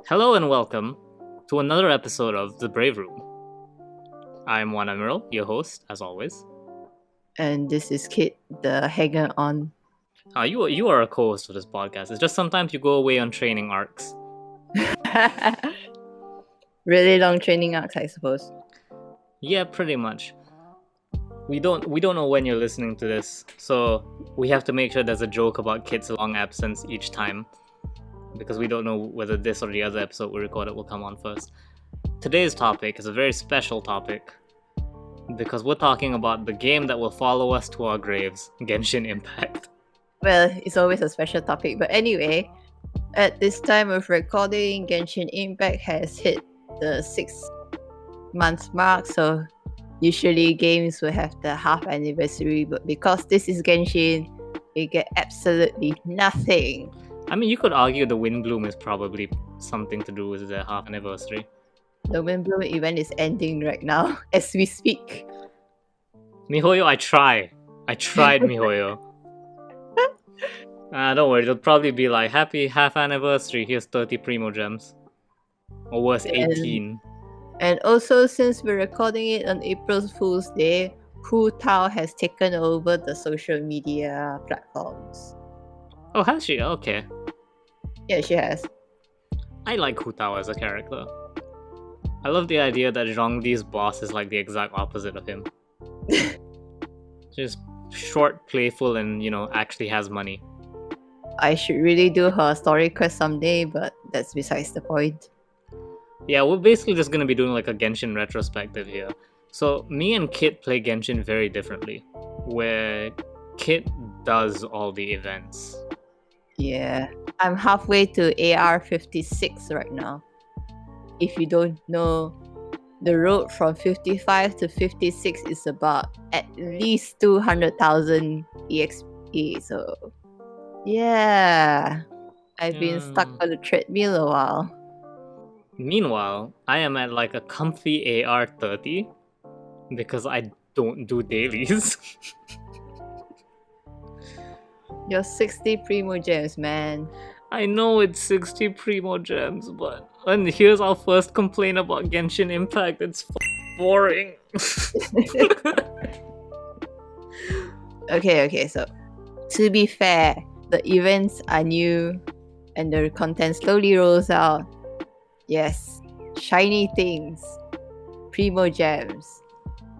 Hello and welcome to another episode of The Brave Room. I'm Wan Amirul, your host, as always. And this is Kit, the hanger on. You are a co-host of this podcast. It's just sometimes you go away on training arcs. Really long training arcs, I suppose. Yeah, pretty much. We don't know when you're listening to this, so we have to make sure there's a joke about Kit's long absence each time, because we don't know whether this or the other episode we recorded will come on first. Today's topic is a very special topic, because we're talking about the game that will follow us to our graves, Genshin Impact. Well, it's always a special topic, but anyway, at this time of recording, Genshin Impact has hit the 6-month mark, so usually games will have the half anniversary, but because this is Genshin, we get absolutely nothing. I mean, you could argue the Windbloom is probably something to do with the half anniversary. The Windbloom event is ending right now as we speak. Mihoyo, I tried, Mihoyo. Don't worry, it'll probably be like, happy half anniversary, here's 30 Primo Gems. Or worse, 18. And also, since we're recording it on April Fool's Day, Hu Tao has taken over the social media platforms. Oh, has she? Okay. Yeah, she has. I like Hu Tao as a character. I love the idea that Zhongli's boss is like the exact opposite of him. Just short, playful, and, actually has money. I should really do her story quest someday, but that's besides the point. Yeah, we're basically just going to be doing like a Genshin retrospective here. So, me and Kit play Genshin very differently, where Kit does all the events. Yeah, I'm halfway to AR 56 right now. If you don't know, the road from 55 to 56 is about at least 200,000 EXP, so yeah, I've been stuck on the treadmill a while. Meanwhile, I am at like a comfy AR 30 because I don't do dailies. You're 60 Primo Gems, man. I know it's 60 Primo Gems, but and here's our first complaint about Genshin Impact. It's boring. Okay, so to be fair, the events are new and the content slowly rolls out. Yes, shiny things, Primo Gems.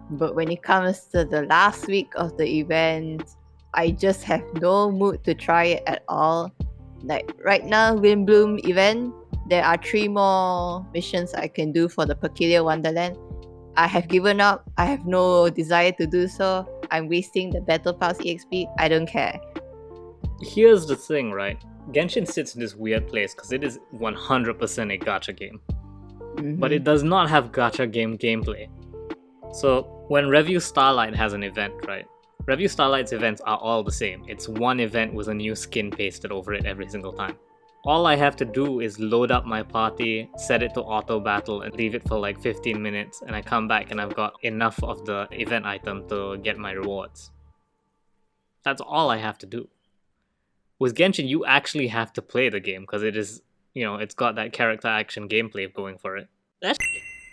But when it comes to the last week of the event, I just have no mood to try it at all. Like right now, Windbloom event, there are 3 more missions I can do for the Peculiar Wonderland. I have given up. I have no desire to do so. I'm wasting the Battle Pass EXP. I don't care. Here's the thing, right? Genshin sits in this weird place because it is 100% a gacha game. Mm-hmm. But it does not have gacha game gameplay. So when Review Starlight has an event, right? Review Starlight's events are all the same. It's one event with a new skin pasted over it every single time. All I have to do is load up my party, set it to auto battle, and leave it for like 15 minutes, and I come back and I've got enough of the event item to get my rewards. That's all I have to do. With Genshin, you actually have to play the game because it is, it's got that character action gameplay going for it. That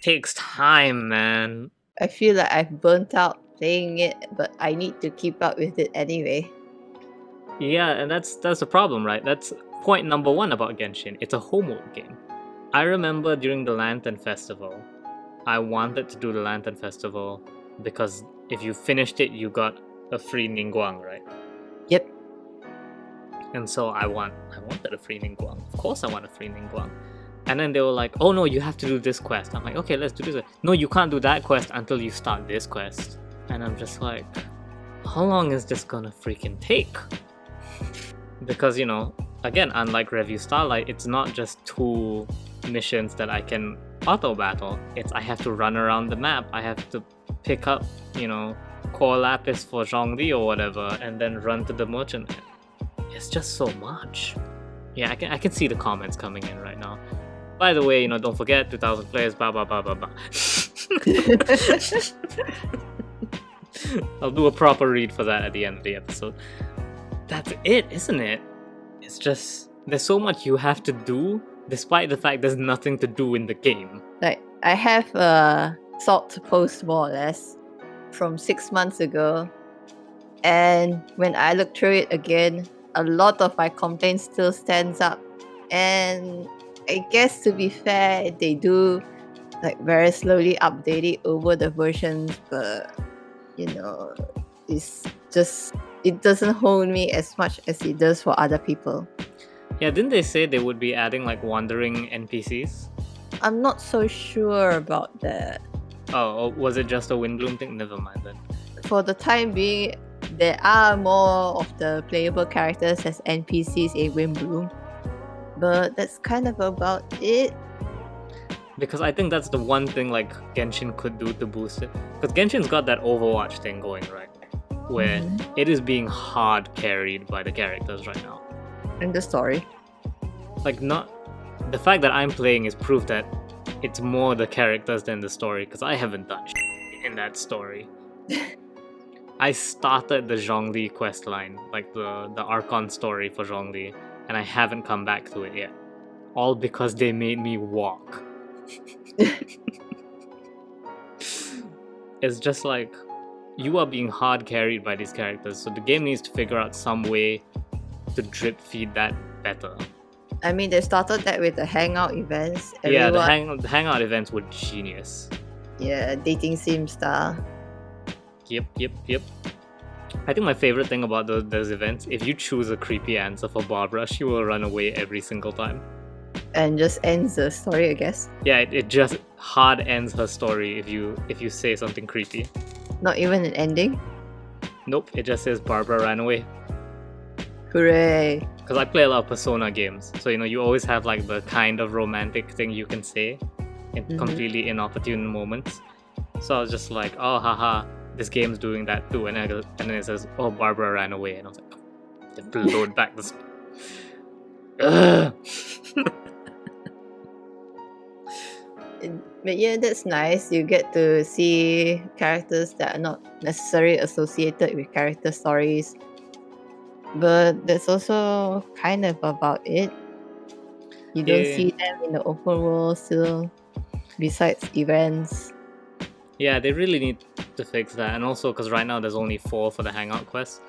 takes time, man. I feel like I've burnt out playing it, but I need to keep up with it anyway. Yeah, and that's the problem, right? That's point number 1 about Genshin. It's a home mode game. I remember during the Lantern Festival, I wanted to do the Lantern Festival because if you finished it, you got a free Ningguang, right? Yep. And so I wanted a free Ningguang. Of course I want a free Ningguang. And then they were like, oh no, you have to do this quest. I'm like, okay, let's do this. No, you can't do that quest until you start this quest. And I'm just like, how long is this gonna freaking take? Because, again, unlike Review Starlight, it's not just 2 missions that I can auto-battle. It's I have to run around the map. I have to pick up, Core Lapis for Zhongli or whatever, and then run to the merchant. It's just so much. Yeah, I can see the comments coming in right now. By the way, don't forget, 2,000 players, blah, blah, blah, blah, blah. I'll do a proper read for that at the end of the episode. That's it, isn't it? It's just, there's so much you have to do despite the fact there's nothing to do in the game. Like, I have a salt post more or less from 6 months ago, and when I look through it again, a lot of my complaints still stands up. And I guess, to be fair, they do like very slowly update it over the versions, but you know, it's just, it doesn't hold me as much as it does for other people. Yeah, didn't they say they would be adding like wandering NPCs? I'm not so sure about that. Oh, or was it just a Windbloom thing? Never mind then. For the time being, there are more of the playable characters as NPCs in Windbloom, but that's kind of about it. Because I think that's the one thing like Genshin could do to boost it. Because Genshin's got that Overwatch thing going, right? Where it is being hard carried by the characters right now. In the story. Like, not... The fact that I'm playing is proof that it's more the characters than the story, because I haven't done in that story. I started the Zhongli questline, like the Archon story for Zhongli, and I haven't come back to it yet. All because they made me walk. It's just like, you are being hard carried by these characters, so the game needs to figure out some way to drip feed that better. I mean, they started that with the hangout events. Yeah, the hangout events were genius. Yeah, dating sim style. Yep. I think my favorite thing about those events, if you choose a creepy answer for Barbara, she will run away every single time. And just ends the story, I guess. Yeah, it just hard ends her story if you say something creepy. Not even an ending? Nope, it just says Barbara ran away. Hooray! Because I play a lot of Persona games, so you always have like the kind of romantic thing you can say in completely inopportune moments. So I was just like, oh haha, this game's doing that too, and then it says, oh, Barbara ran away, and I was like, have to load back this. But yeah, that's nice. You get to see characters that are not necessarily associated with character stories. But that's also kind of about it. You don't see them in the open world still, besides events. Yeah, they really need to fix that. And also, because right now there's only 4 for the Hangout quest,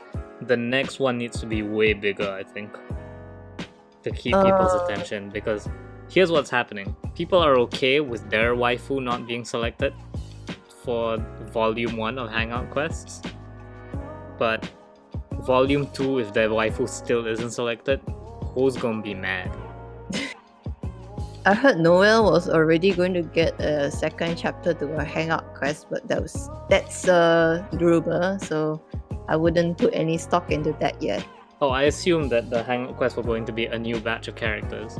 the next one needs to be way bigger, I think, to keep people's attention. Because here's what's happening. People are okay with their waifu not being selected for Volume 1 of Hangout quests. But Volume 2, if their waifu still isn't selected, who's gonna be mad? I heard Noel was already going to get a second chapter to a Hangout quest, but that's a rumor, so I wouldn't put any stock into that yet. Oh, I assumed that the Hangout quest were going to be a new batch of characters.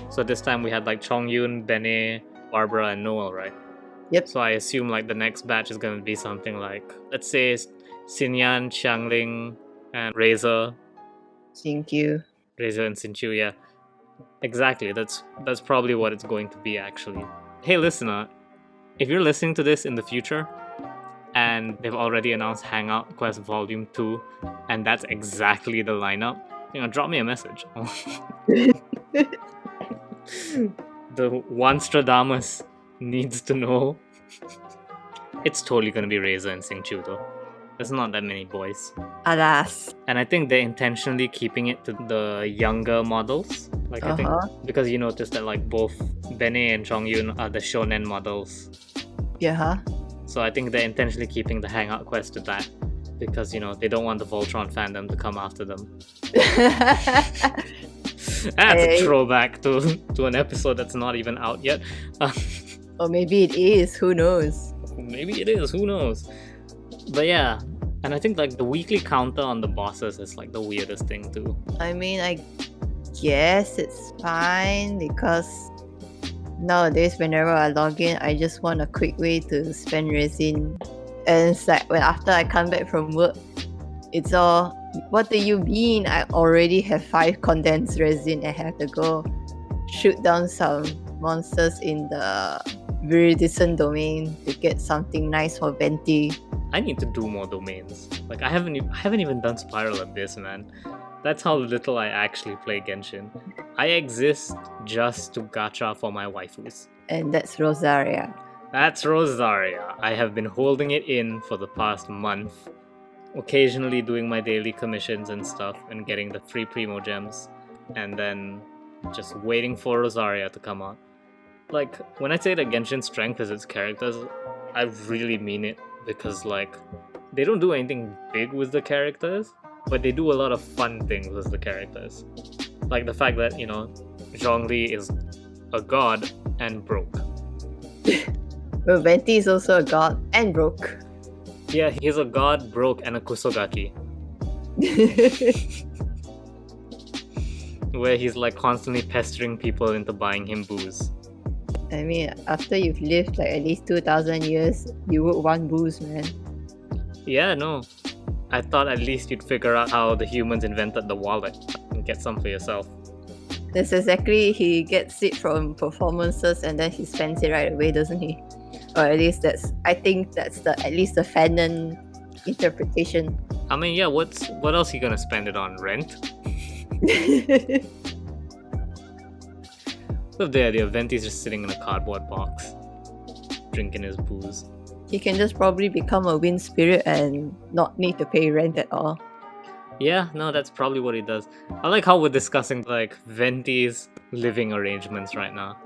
So this time we had like Chongyun, Bene, Barbara, and Noel, right? Yep. So I assume like the next batch is going to be something like, let's say, Xinyan, Xiangling, and Razor. Xingqiu. Razor and Xinqiu, yeah. Exactly, that's probably what it's going to be, actually. Hey listener, if you're listening to this in the future, and they've already announced Hangout Quest Volume 2, and that's exactly the lineup, drop me a message. The Wanstradamus needs to know. It's totally gonna be Razor and Xingqiu though. There's not that many boys. Alas. And I think they're intentionally keeping it to the younger models. Like I think because you noticed that like both Bene and Chongyun are the shonen models. Yeah. So I think they're intentionally keeping the Hangout quest to that. Because they don't want the Voltron fandom to come after them. That's a throwback to an episode that's not even out yet. Or maybe it is, who knows? Maybe it is, who knows? But yeah, and I think like the weekly counter on the bosses is like the weirdest thing too. I mean, I guess it's fine because nowadays whenever I log in, I just want a quick way to spend resin. And it's like when after I come back from work, it's all, what do you mean? I already have 5 condensed resin. I have to go shoot down some monsters in the Viridescent domain to get something nice for Venti. I need to do more domains. Like I haven't even done Spiral Abyss, man. That's how little I actually play Genshin. I exist just to gacha for my waifus. And that's Rosaria. That's Rosaria. I have been holding it in for the past month, occasionally doing my daily commissions and stuff and getting the free Primo gems, and then just waiting for Rosaria to come out. Like, when I say that Genshin's strength is its characters, I really mean it, because like, they don't do anything big with the characters, but they do a lot of fun things with the characters. Like the fact that, Zhongli is a god and broke. Well, Venti is also a god and broke. Yeah, he's a god, broke, and a kusogaki. Where he's like constantly pestering people into buying him booze. I mean, after you've lived like at least 2,000 years, you would want booze, man. Yeah, no. I thought at least you'd figure out how the humans invented the wallet and get some for yourself. That's exactly, he gets it from performances and then he spends it right away, doesn't he? Or at least I think that's at least the fanon interpretation. I mean, yeah, what else are you gonna spend it on? Rent? So there, the Venti's just sitting in a cardboard box, drinking his booze. He can just probably become a wind spirit and not need to pay rent at all. Yeah, no, that's probably what he does. I like how we're discussing like Venti's living arrangements right now.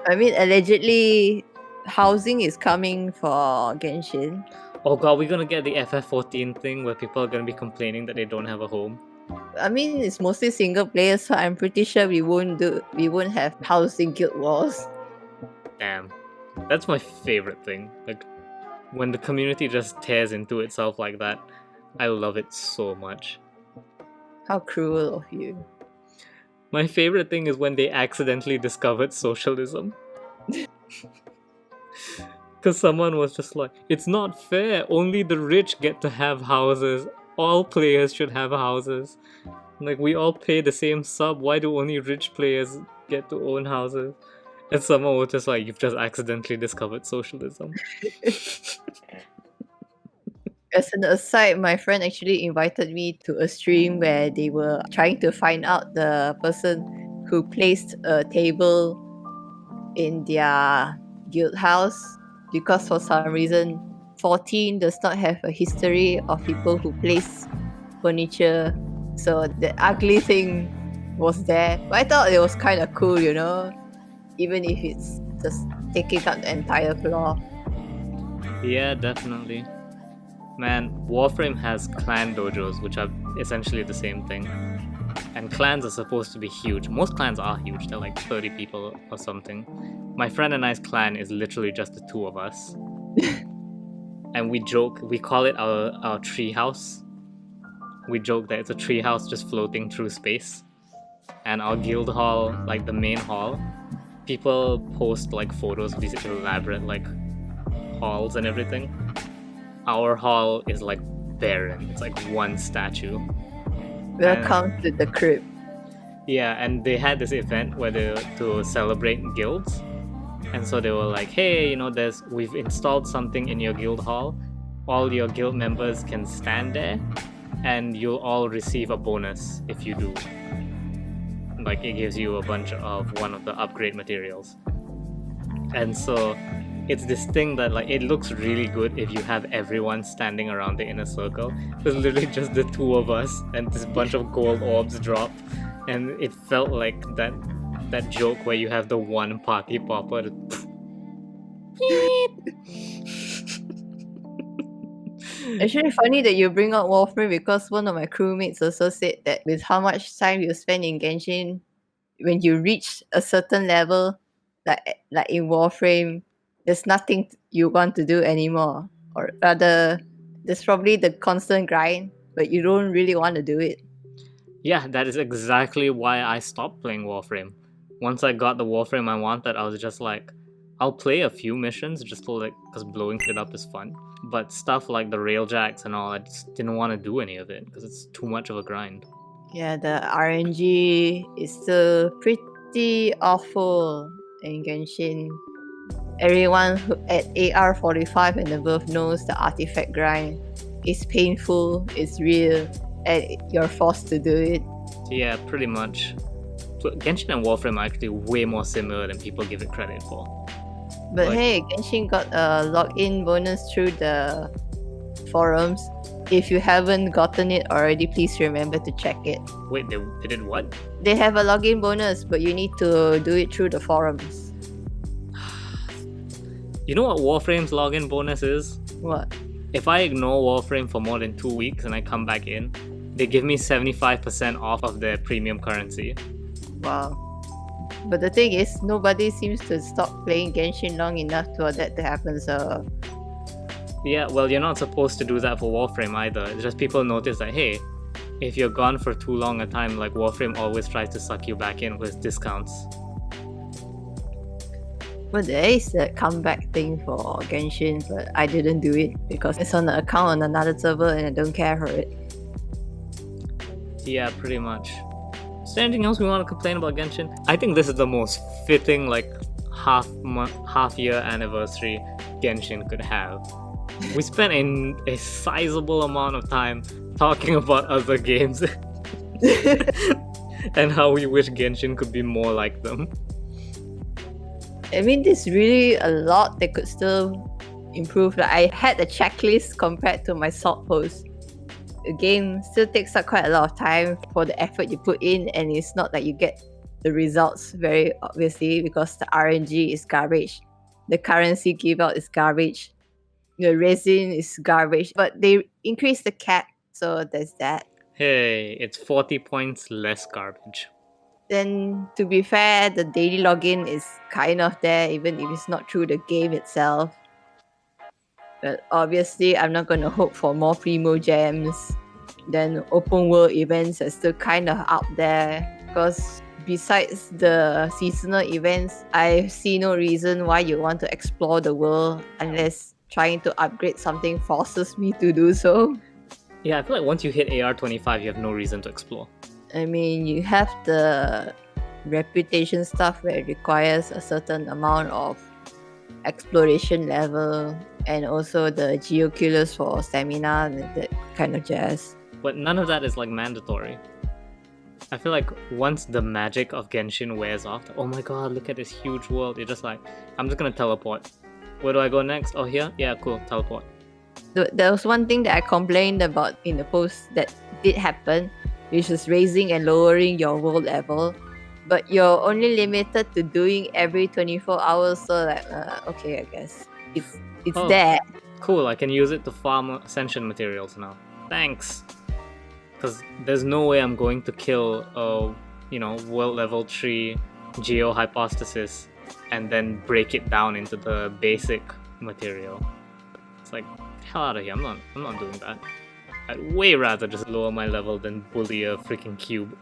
I mean, allegedly, housing is coming for Genshin. Oh god, we're gonna get the FF14 thing where people are gonna be complaining that they don't have a home. I mean, it's mostly single players, so I'm pretty sure we won't have housing guild wars. Damn. That's my favorite thing. Like, when the community just tears into itself like that, I love it so much. How cruel of you. My favorite thing is when they accidentally discovered socialism. Because someone was just like, it's not fair, only the rich get to have houses. All players should have houses. Like, we all pay the same sub, why do only rich players get to own houses? And someone was just like, you've just accidentally discovered socialism. As an aside, my friend actually invited me to a stream where they were trying to find out the person who placed a table in their guild house, because for some reason 14 does not have a history of people who place furniture. So the ugly thing was there. But I thought it was kind of cool, even if it's just taking up the entire floor. Yeah, definitely. Man, Warframe has clan dojos, which are essentially the same thing. And clans are supposed to be huge. Most clans are huge, they're like 30 people or something. My friend and I's clan is literally just the two of us. And we call it our treehouse. We joke that it's a treehouse just floating through space. And our guild hall, like the main hall, people post like photos of these elaborate like halls and everything. Our hall is like barren. It's like one statue. Welcome to the crib. Yeah, and they had this event where to celebrate guilds. And so they were like, hey, we've installed something in your guild hall. All your guild members can stand there, and you'll all receive a bonus if you do. Like, it gives you a bunch of one of the upgrade materials. And so it's this thing that like it looks really good if you have everyone standing around it in a circle. It's literally just the two of us and this bunch of gold orbs drop, and it felt like that joke where you have the one party popper. Actually, funny that you bring up Warframe, because one of my crewmates also said that with how much time you spend in Genshin, when you reach a certain level, like in Warframe, there's nothing you want to do anymore. Or rather, there's probably the constant grind, but you don't really want to do it. Yeah, that is exactly why I stopped playing Warframe. Once I got the Warframe I wanted, I was just like, I'll play a few missions just to because blowing shit up is fun. But stuff like the railjacks and all, I just didn't want to do any of it because it's too much of a grind. Yeah, the RNG is still pretty awful in Genshin. Everyone at AR45 and above knows the artifact grind. It's painful, it's real, and you're forced to do it. Yeah, pretty much. So Genshin and Warframe are actually way more similar than people give it credit for. But Like- hey, Genshin got a login bonus through the forums. If you haven't gotten it already, please remember to check it. Wait, they did what? They have a login bonus, but you need to do it through the forums. You know what Warframe's login bonus is? What? If I ignore Warframe for more than 2 weeks and I come back in, they give me 75% off of their premium currency. Wow. But the thing is, nobody seems to stop playing Genshin long enough for that to happen, so... Yeah, well, you're not supposed to do that for Warframe either. It's just people notice that, hey, if you're gone for too long a time, like Warframe always tries to suck you back in with discounts. Well, there is a comeback thing for Genshin, but I didn't do it because it's on an account on another server and I don't care for it. Yeah, pretty much. Is there anything else we want to complain about Genshin? I think this is the most fitting, like, half year anniversary Genshin could have. We spent a sizable amount of time talking about other games and how we wish Genshin could be more like them. I mean, there's really a lot that could still improve. Like, I had a checklist compared to my salt post. The game still takes up quite a lot of time for the effort you put in, and it's not that you get the results very obviously because the RNG is garbage. The currency give out is garbage. The resin is garbage. But they increased the cap, so there's that. Hey, it's 40 points less garbage. Then, to be fair, the daily login is kind of there, even if it's not through the game itself. But obviously, I'm not going to hope for more Primo Gems. Then open world events are still kind of out there. Because besides the seasonal events, I see no reason why you want to explore the world unless trying to upgrade something forces me to do so. Yeah, I feel like once you hit AR25, you have no reason to explore. I mean, you have the reputation stuff where it requires a certain amount of exploration level and also the geoculus for stamina and that kind of jazz. But none of that is like mandatory. I feel like once the magic of Genshin wears off, oh my god, look at this huge world. You're just like, I'm just gonna teleport. Where do I go next? Oh, here? Yeah, cool, teleport. There was one thing that I complained about in the post that did happen, which is raising and lowering your world level. But you're only limited to doing every 24 hours, so like, okay, I guess. It's there. Cool, I can use it to farm ascension materials now. Thanks! Because there's no way I'm going to kill a, world level 3 geo hypostasis and then break it down into the basic material. It's like, hell out of here, I'm not doing that. I'd way rather just lower my level than bully a freaking cube.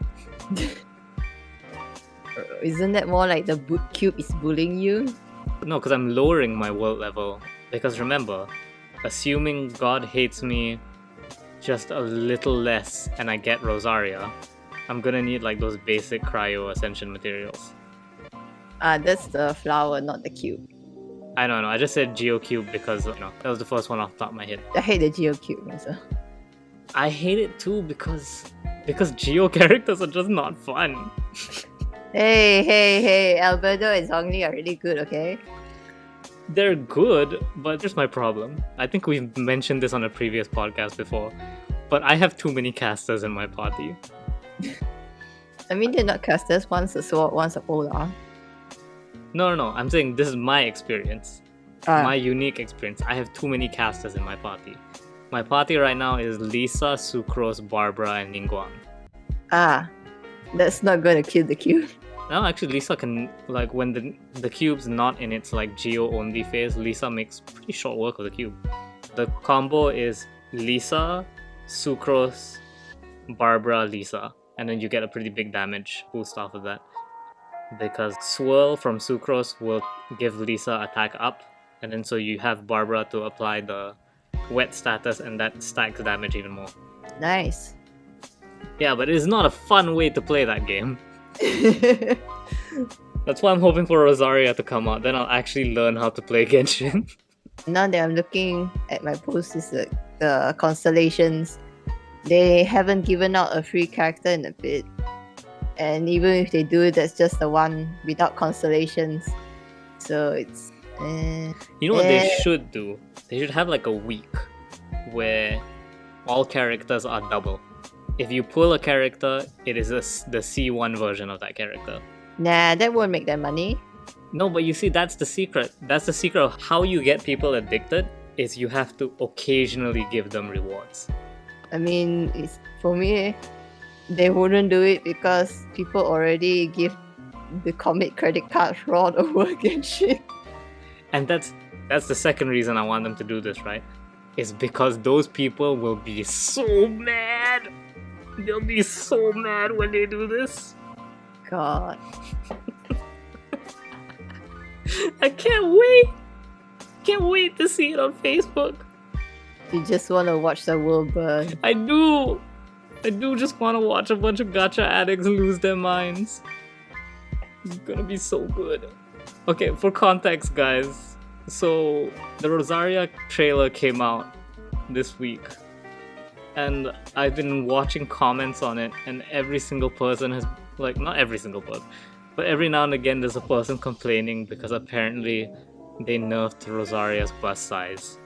Isn't that more like the cube is bullying you? No, because I'm lowering my world level. Because remember, assuming God hates me just a little less and I get Rosaria, I'm gonna need like those basic cryo ascension materials. That's the flower, not the cube. I don't know, I just said GeoCube because, that was the first one off the top of my head. I hate the GeoCube also. I hate it too because Geo characters are just not fun. Hey, Albedo and Zhongli are really good, okay? They're good, but here's my problem. I think we've mentioned this on a previous podcast before, but I have too many casters in my party. I mean, they're not casters. One's a sword, one's a polar. No, I'm saying this is my experience. My unique experience. I have too many casters in my party. My party right now is Lisa, Sucrose, Barbara, and Ningguang. That's not gonna kill the cube. No, actually, Lisa can, like, when the cube's not in its, like, geo-only phase, Lisa makes pretty short work of the cube. The combo is Lisa, Sucrose, Barbara, Lisa. And then you get a pretty big damage boost off of that. Because Swirl from Sucrose will give Lisa attack up. And then so you have Barbara to apply the wet status, and that stacks damage even more. Nice. Yeah, but it's not a fun way to play that game. That's why I'm hoping for Rosaria to come out. Then I'll actually learn how to play Genshin. Now that I'm looking at my posts, is the constellations. They haven't given out a free character in a bit. And even if they do, that's just the one without constellations. So it's... You know what they should do? They should have like a week where all characters are double. If you pull a character, it is the C1 version of that character. Nah, that won't make them money. No, but you see, that's the secret. That's the secret of how you get people addicted, is you have to occasionally give them rewards. I mean, it's, for me, they wouldn't do it because people already give the comic credit cards for all the work and shit. And that's the second reason I want them to do this, right? Is because those people will be so mad. They'll be so mad when they do this. God. I can't wait. Can't wait to see it on Facebook. You just want to watch the world burn. I do just want to watch a bunch of gacha addicts lose their minds. It's gonna be so good. Okay, for context, guys. So, the Rosaria trailer came out this week. And I've been watching comments on it, and every single person has, like, not every single person, but every now and again there's a person complaining because apparently they nerfed Rosaria's bust size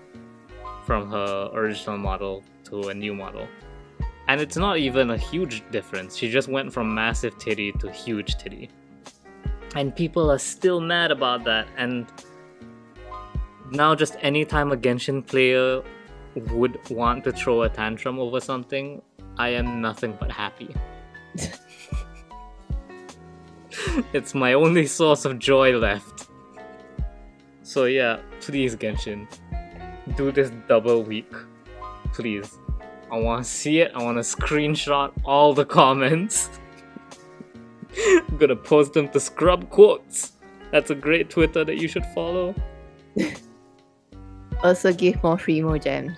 from her original model to a new model. And it's not even a huge difference. She just went from massive titty to huge titty. And people are still mad about that. And now just anytime a Genshin player would want to throw a tantrum over something, I am nothing but happy. It's my only source of joy left. So yeah, please Genshin, do this double week. Please. I want to see it. I want to screenshot all the comments. I'm gonna post them to Scrub Quotes. That's a great Twitter that you should follow. Also give more free mo gems.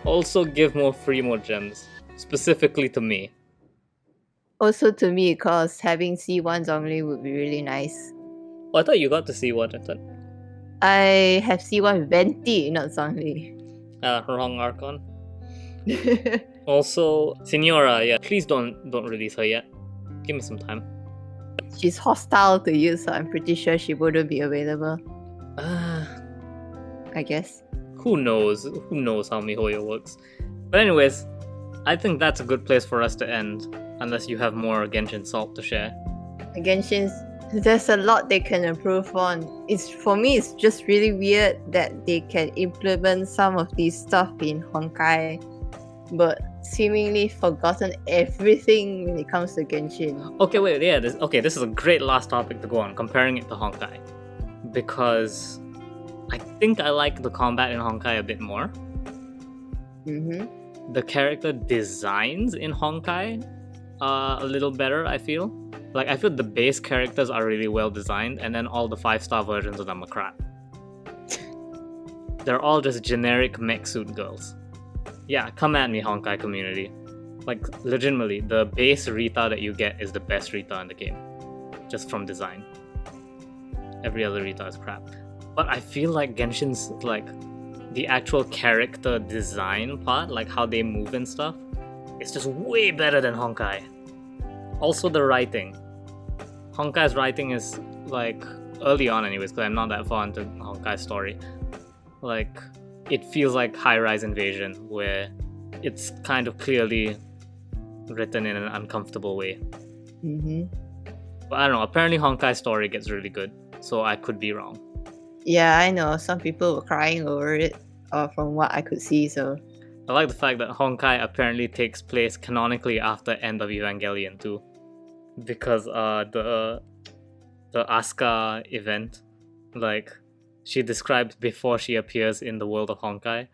Also give more free more gems. Specifically to me. Also to me, because having C1 Zhongli would be really nice. Oh, I thought you got to see what I thought. I have C1 Venti, not Zhongli. Wrong Archon. Also, Senora, yeah, please don't release her yet. Give me some time. She's hostile to you, so I'm pretty sure she wouldn't be available. I guess. Who knows? Who knows how MiHoYo works? But anyways, I think that's a good place for us to end. Unless you have more Genshin salt to share. Genshin, there's a lot they can improve on. For me, it's just really weird that they can implement some of these stuff in Honkai, but seemingly forgotten everything when it comes to Genshin. Okay, wait, yeah, this is a great last topic to go on, comparing it to Honkai. Because I think I like the combat in Honkai a bit more. Mm-hmm. The character designs in Honkai are a little better, I feel. Like, I feel the base characters are really well designed, and then all the 5-star versions of them are crap. They're all just generic mech suit girls. Yeah, come at me, Honkai community. Like, legitimately, the base Rita that you get is the best Rita in the game. Just from design. Every other Rita is crap. But I feel like Genshin's, like, the actual character design part, like how they move and stuff, it's just way better than Honkai. Also the writing. Honkai's writing is, like, early on anyways, because I'm not that far into Honkai's story. Like, it feels like High Rise Invasion, where it's kind of clearly written in an uncomfortable way. Mm-hmm. But I don't know, apparently Honkai's story gets really good, so I could be wrong. Yeah, I know. Some people were crying over it, from what I could see, so... I like the fact that Honkai apparently takes place canonically after End of Evangelion too. Because the Asuka event, like, she described before she appears in the world of Honkai,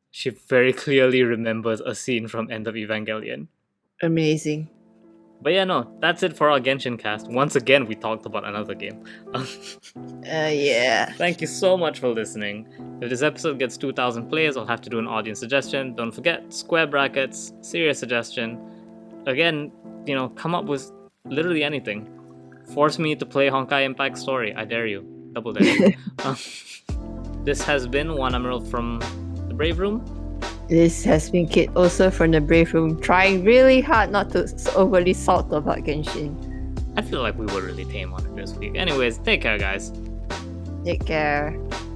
she very clearly remembers a scene from End of Evangelion. Amazing. But yeah, no, that's it for our Genshin cast. Once again, we talked about another game. Yeah. Thank you so much for listening. If this episode gets 2,000 plays, I'll have to do an audience suggestion. Don't forget, square brackets, serious suggestion. Again, come up with literally anything. Force me to play Honkai Impact story. I dare you. Double dare you. This has been Wan Amirul from the Brave Room. This has been Kit, also from the Brave Room, trying really hard not to overly salt about Genshin. I feel like we were really tame on it this week. Anyways, take care, guys. Take care.